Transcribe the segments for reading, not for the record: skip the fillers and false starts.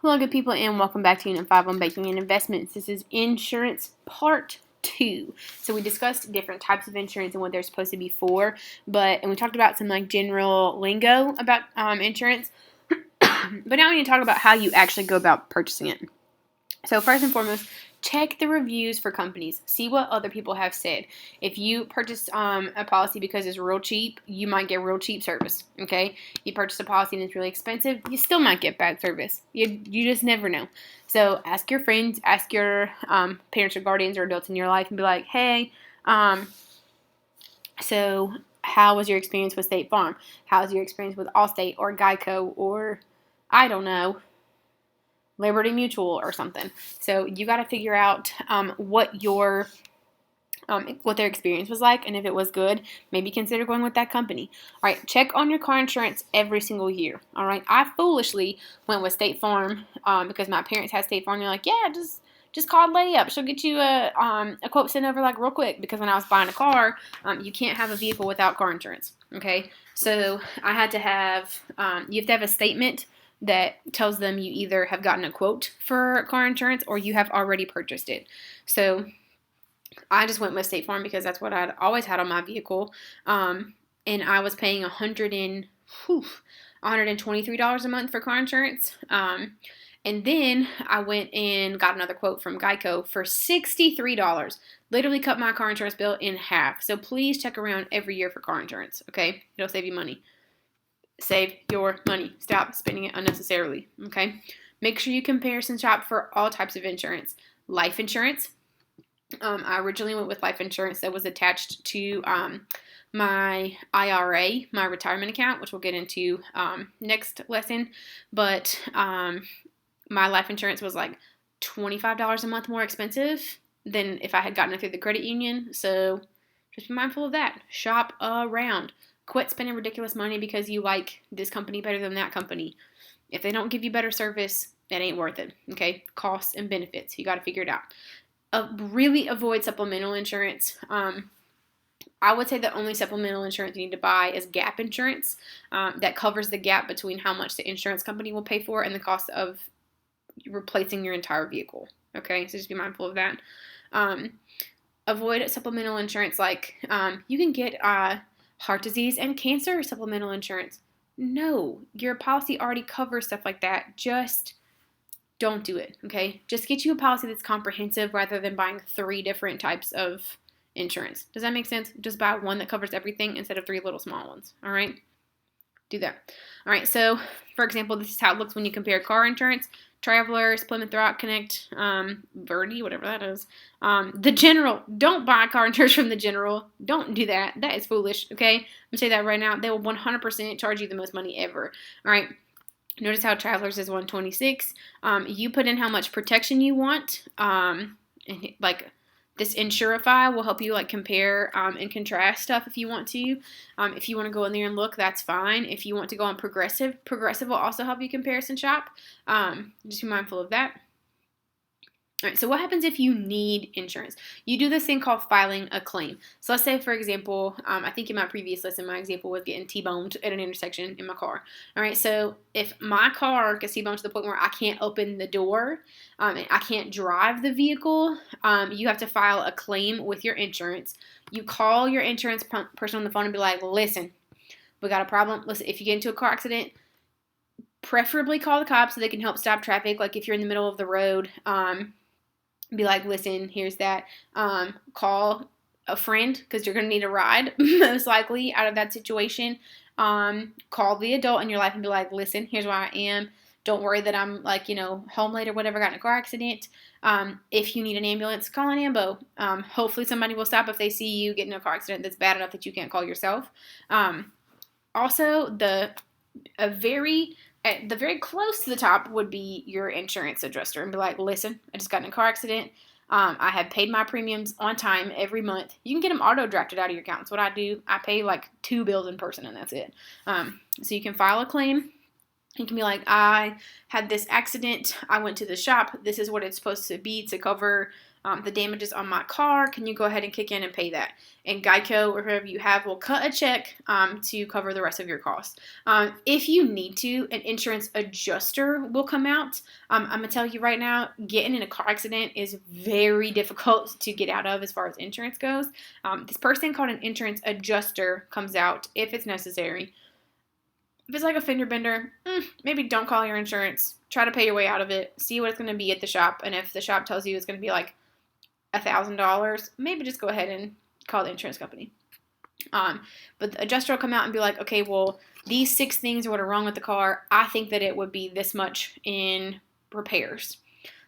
Hello, good people, and welcome back to Unit 5 on Banking and Investments. This is Insurance Part 2. So we discussed different types of insurance and what they're supposed to be for, and we talked about some general lingo about insurance. But now we need to talk about how you actually go about purchasing it. So first and foremost, check the reviews for companies. See what other people have said. If you purchase a policy because it's real cheap, you might get real cheap service, okay? You purchase a policy and it's really expensive, you still might get bad service. You just never know. So ask your friends, ask your parents or guardians or adults in your life and be like, hey, so how was your experience with State Farm? How was your experience with Allstate or Geico or, I don't know, Liberty Mutual or something. So you got to figure out what their experience was like, and if it was good, maybe consider going with that company. All right, check on your car insurance every single year. All right, I foolishly went with State Farm because my parents had State Farm. They're like, yeah, just call the lady up. She'll get you a quote sent over real quick. Because when I was buying a car, you can't have a vehicle without car insurance. Okay, so I had to have you have to have a statement that tells them you either have gotten a quote for car insurance or you have already purchased it. So I just went with State Farm because that's what I'd always had on my vehicle. And I was paying $123 a month for car insurance. And then I went and got another quote from Geico for $63. Literally cut my car insurance bill in half. So please check around every year for car insurance, okay? It'll save you money. Save your money. Stop spending it unnecessarily, okay? Make sure you comparison shop for all types of insurance. Life insurance. I originally went with life insurance that was attached to my IRA, my retirement account, which we'll get into next lesson. But my life insurance was like $25 a month more expensive than if I had gotten it through the credit union. So just be mindful of that. Shop around. Quit spending ridiculous money because you like this company better than that company. If they don't give you better service, it ain't worth it, okay? Costs and benefits. You got to figure it out. Really avoid supplemental insurance. I would say the only supplemental insurance you need to buy is gap insurance. That covers the gap between how much the insurance company will pay for and the cost of replacing your entire vehicle, okay? So just be mindful of that. Avoid supplemental insurance you can get heart disease and cancer supplemental insurance. No, your policy already covers stuff like that. Just don't do it, okay? Just get you a policy that's comprehensive rather than buying 3 different types of insurance. Does that make sense? Just buy one that covers everything instead of 3 little small ones, all right? Do that. All right, so for example, this is how it looks when you compare car insurance. Travelers, Plymouth Rock, Connect, Verdi, whatever that is. The General. Don't buy car insurance from the General. Don't do that. That is foolish, okay? I'm going to say that right now. They will 100% charge you the most money ever. All right. Notice how Travelers is $126. You put in how much protection you want. And this Insurify will help you compare and contrast stuff if you want to. If you want to go in there and look, that's fine. If you want to go on Progressive will also help you comparison shop. Just be mindful of that. All right, so what happens if you need insurance? You do this thing called filing a claim. So let's say, for example, I think in my previous lesson, my example was getting T-boned at an intersection in my car. All right, so if my car gets T-boned to the point where I can't open the door and I can't drive the vehicle, you have to file a claim with your insurance. You call your insurance person on the phone and be like, listen, we got a problem. Listen, if you get into a car accident, preferably call the cops so they can help stop traffic. Like if you're in the middle of the road, be like, listen, here's that. Call a friend because you're going to need a ride most likely out of that situation. Call the adult in your life and be like, listen, here's where I am. Don't worry that I'm home late or whatever, got in a car accident. If you need an ambulance, call an ambo. Hopefully somebody will stop if they see you get in a car accident that's bad enough that you can't call yourself. Also, at the very close to the top would be your insurance adjuster and be like, listen, I just got in a car accident. I have paid my premiums on time every month. You can get them auto-drafted out of your account. That's what I do. I pay 2 bills in person and that's it. So you can file a claim. You can be like, I had this accident. I went to the shop. This is what it's supposed to be to cover the damage is on my car. Can you go ahead and kick in and pay that? And Geico or whoever you have will cut a check to cover the rest of your costs. If you need to, an insurance adjuster will come out. I'm going to tell you right now, getting in a car accident is very difficult to get out of as far as insurance goes. This person called an insurance adjuster comes out if it's necessary. If it's like a fender bender, maybe don't call your insurance. Try to pay your way out of it. See what it's going to be at the shop. And if the shop tells you it's going to be like $1,000, maybe just go ahead and call the insurance company. But the adjuster will come out and be like, okay, well, these 6 things are what are wrong with the car. I think that it would be this much in repairs.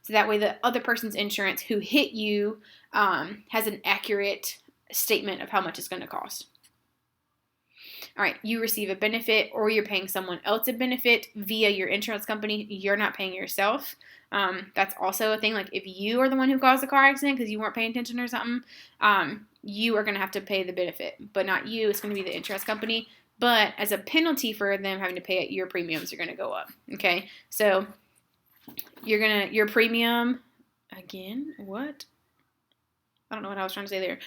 So that way the other person's insurance who hit you has an accurate statement of how much it's going to cost. All right, you receive a benefit or you're paying someone else a benefit via your insurance company. You're not paying yourself. That's also a thing. Like if you are the one who caused the car accident because you weren't paying attention or something, you are going to have to pay the benefit, but not you. It's going to be the insurance company. But as a penalty for them having to pay it, your premiums are going to go up. Okay, so your premium, again, what? I don't know what I was trying to say there.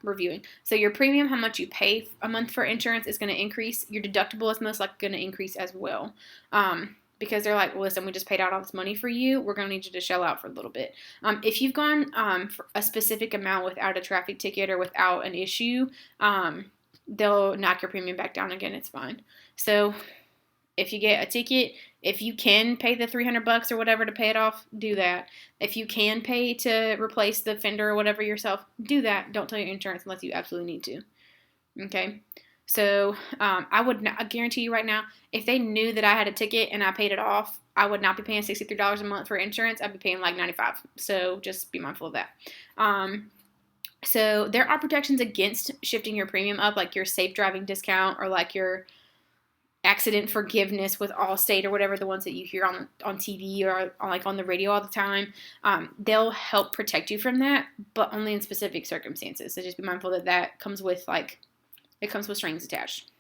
Reviewing. So your premium, how much you pay a month for insurance is going to increase. Your deductible is most likely going to increase as well. Because they're like, well, listen, we just paid out all this money for you. We're going to need you to shell out for a little bit. If you've gone for a specific amount without a traffic ticket or without an issue, they'll knock your premium back down again. It's fine. So if you get a ticket, if you can pay the $300 or whatever to pay it off, do that. If you can pay to replace the fender or whatever yourself, do that. Don't tell your insurance unless you absolutely need to. Okay? So I guarantee you right now, if they knew that I had a ticket and I paid it off, I would not be paying $63 a month for insurance. I'd be paying like $95. So just be mindful of that. So there are protections against shifting your premium up, like your safe driving discount or like your accident forgiveness with Allstate or whatever, the ones that you hear on TV or on the radio all the time. They'll help protect you from that, but only in specific circumstances. So just be mindful that comes with it comes with strings attached.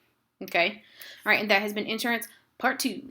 Okay? All right, and that has been insurance part 2.